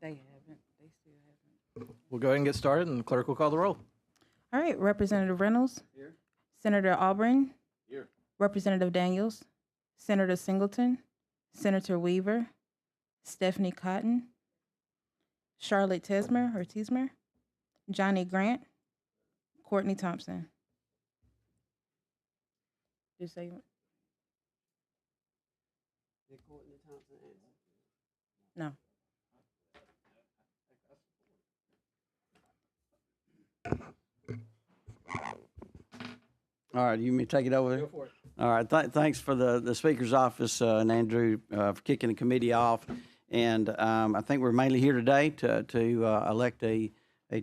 They haven't. They still haven't. We'll go ahead and get started, and the clerk will call the roll. All right, Representative Reynolds. Here. Senator Auburn. Here. Representative Daniels. Senator Singleton. Senator Weaver. Stephanie Cotton. Charlotte Teasmer. Johnny Grant. Courtney Thompson. Did you say Did Courtney Thompson answer? no? All right, you may take it over there? Go for it. All right, thanks for the Speaker's office and Andrew for kicking the committee off. And I think we're mainly here today to elect a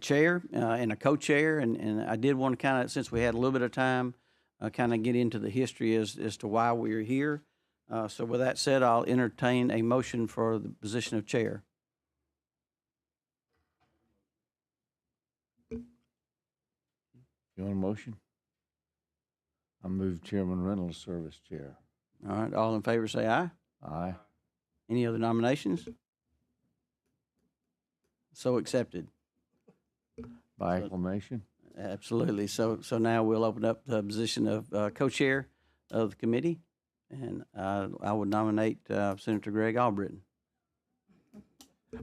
chair and a co-chair. And I did want to kind of, since we had a little bit of time, kind of get into the history as to why we're here. So with that said, I'll entertain a motion for the position of chair. You want a motion? I move Chairman Reynolds serve as chair. All right, all in favor say aye. Aye. Any other nominations? So accepted. By acclamation? Absolutely. So now we'll open up the position of co-chair of the committee, and I would nominate Senator Greg Albritton.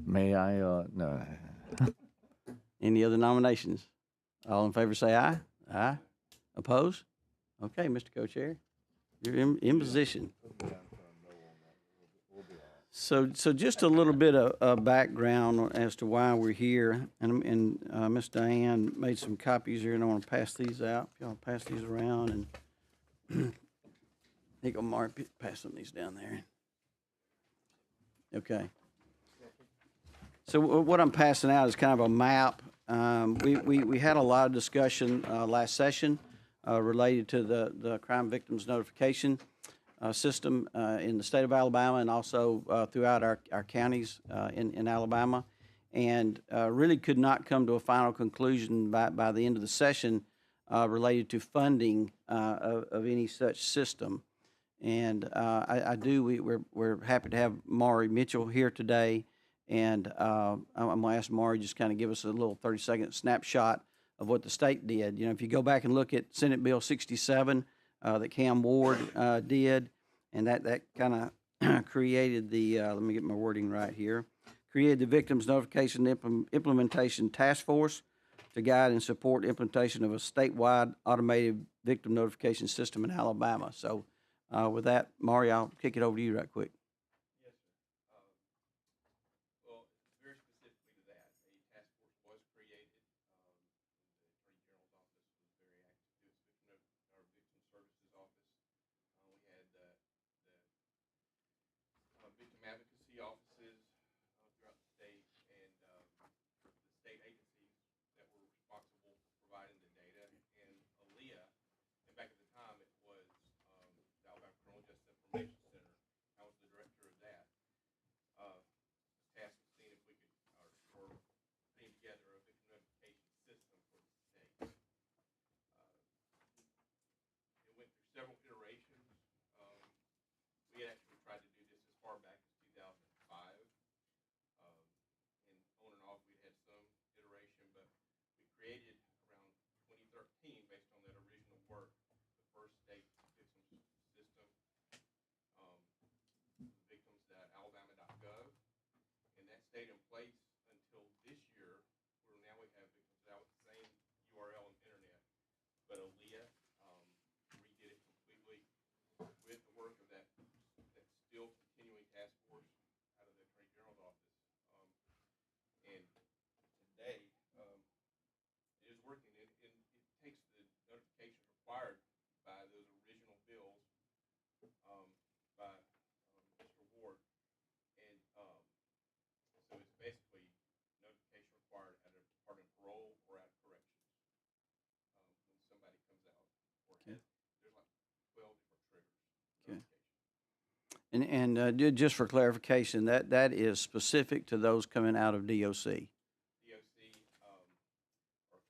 May I, no. Any other nominations? All in favor say aye. Aye. Oppose? Okay, Mr. Co-Chair, you're in position. So just a little bit of background as to why we're here, and Miss Diane made some copies here, and I want to pass these out. If y'all pass these around, and here go Mark, pass some of these down there. Okay. So what I'm passing out is kind of a map. We had a lot of discussion last session related to the crime victims notification system in the state of Alabama, and also throughout our counties in Alabama, and really could not come to a final conclusion by the end of the session related to funding of any such system. And we're happy to have Maury Mitchell here today, and I'm going to ask Maury just kind of give us a little 30-second snapshot of what the state did. You know, if you go back and look at Senate Bill 67 that Cam Ward did, and that kind of created the, let me get my wording right here, created the Victims Notification Implementation Task Force to guide and support implementation of a statewide automated victim notification system in Alabama. So with that, Maury, I'll kick it over to you right quick. Just for clarification, that is specific to those coming out of DOC. Or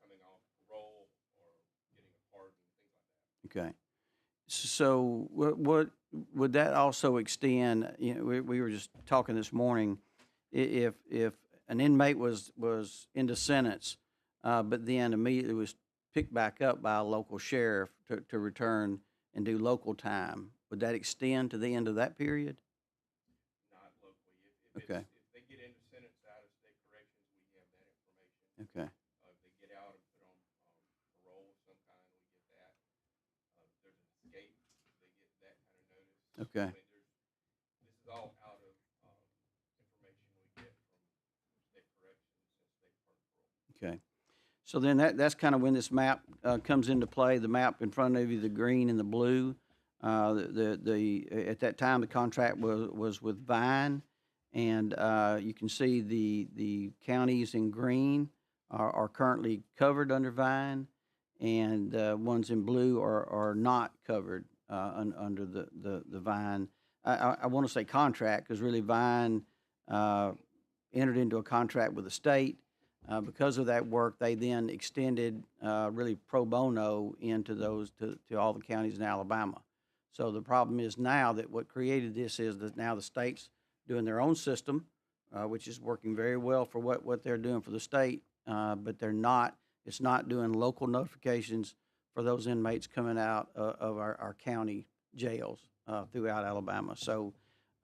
coming off parole or getting a pardon, things like that. Okay. So what would that also extend, you know, we were just talking this morning, if an inmate was into sentence, but then immediately was picked back up by a local sheriff to return and do local time, would that extend to the end of that period? Not locally. Okay. If they get into sentence out of state corrections, we have that information. Okay. If they get out and put on parole of some kind, we get that. If there's an escape, they get that kind of notice. Okay. I mean, this is all out of information we get from state corrections and state parole. Okay. So then that's kind of when this map comes into play. The map in front of you, the green and the blue. At that time, the contract was with Vine, and you can see the counties in green are currently covered under Vine, and ones in blue are not covered under the Vine. I want to say contract because really Vine entered into a contract with the state. Because of that work, they then extended really pro bono into those to all the counties in Alabama. So the problem is now that what created this is that now the state's doing their own system, which is working very well for what they're doing for the state, but it's not doing local notifications for those inmates coming out of our county jails throughout Alabama. So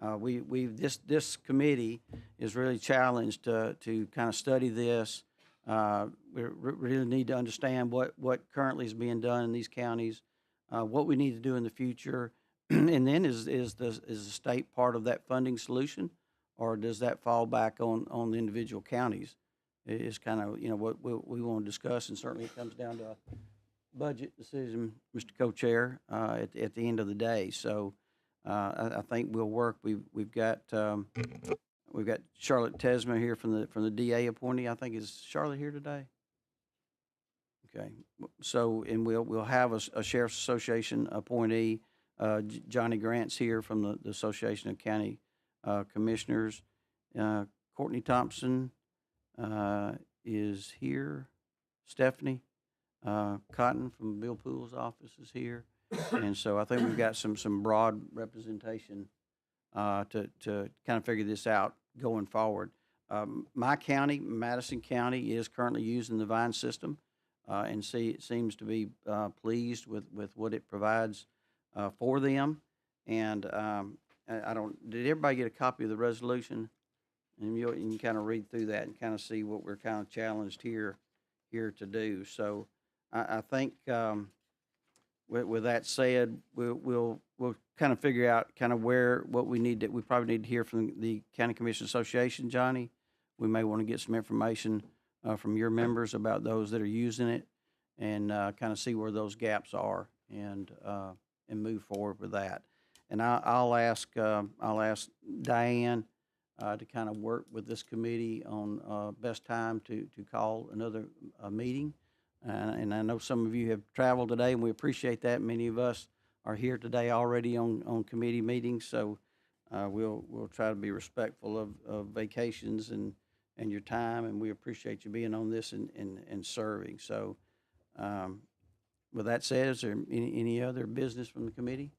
this committee is really challenged to kind of study this. We really need to understand what currently is being done in these counties, what we need to do in the future, and then is the state part of that funding solution, or does that fall back on the individual counties? It's kind of what we want to discuss, and certainly it comes down to a budget decision, Mr. Co-Chair, at the end of the day. So. I think we'll work. We've got Charlotte Tesma here from the DA appointee. I think is Charlotte here today. Okay, so and we'll have a Sheriff's Association appointee. Johnny Grant's here from the Association of County Commissioners. Courtney Thompson is here. Stephanie Cotton from Bill Poole's office is here. And so I think we've got some broad representation to kind of figure this out going forward. My county, Madison County, is currently using the Vine system, and seems to be pleased with what it provides for them. And did everybody get a copy of the resolution? And you can kind of read through that and kind of see what we're kind of challenged here to do. So I think. With that said, we'll kind of figure out kind of what we need. We probably need to hear from the County Commission Association, Johnny. We may want to get some information from your members about those that are using it, and kind of see where those gaps are, and move forward with that. And I'll ask Diane to kind of work with this committee on best time to call another meeting. And I know some of you have traveled today, and we appreciate that. Many of us are here today already on committee meetings, so we'll try to be respectful of vacations and your time, and we appreciate you being on this and serving. So with that said, is there any other business from the committee?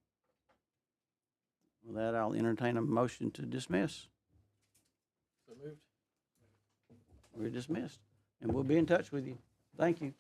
With that, I'll entertain a motion to dismiss. So moved. We're dismissed, and we'll be in touch with you. Thank you.